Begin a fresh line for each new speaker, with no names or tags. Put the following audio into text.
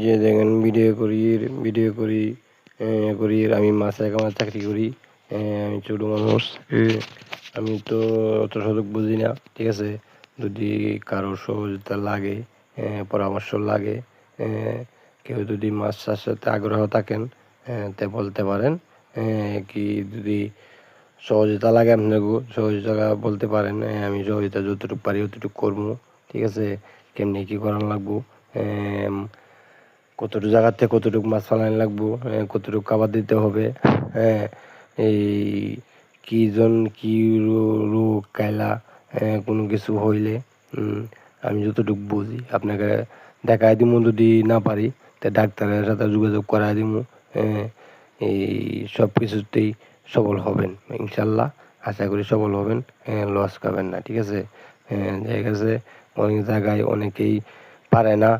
যে দেখেন ভিডিও করি আমি মাছের কামার চাকরি করি। আমি ছোটো মানুষ, আমি তো অত সুযোগ বুঝি না, ঠিক আছে। যদি কারোর সহযোগিতা লাগে, পরামর্শ লাগে, কেউ যদি মাছ চাষেতে আগ্রহ থাকেন, তে বলতে পারেন। কি যদি সহযোগিতা লাগে আপনাকেও সহযোগিতা বলতে পারেন, আমি সহযোগিতা যতটুকু পারি অতটুকু করবো, ঠিক আছে। কেমনি কী করান লাগবো, কতটুকু জায়গার থেকে কতটুকু মাছ ফালান লাগবো, কতটুকু খাবার দিতে হবে, এই কি রোগ কায়লা কোনো কিছু হইলে আমি যতটুকু বুঝি আপনাকে দেখাই দিব। যদি না পারি তা ডাক্তারের সাথে যোগাযোগ করাই দিব। এই সব কিছুতেই সফল হবেন ইনশাল্লাহ, আশা করি সফল হবেন, লস খাবেন না, ঠিক আছে। ঠিক আছে, অনেক জায়গায় অনেকেই পারে না।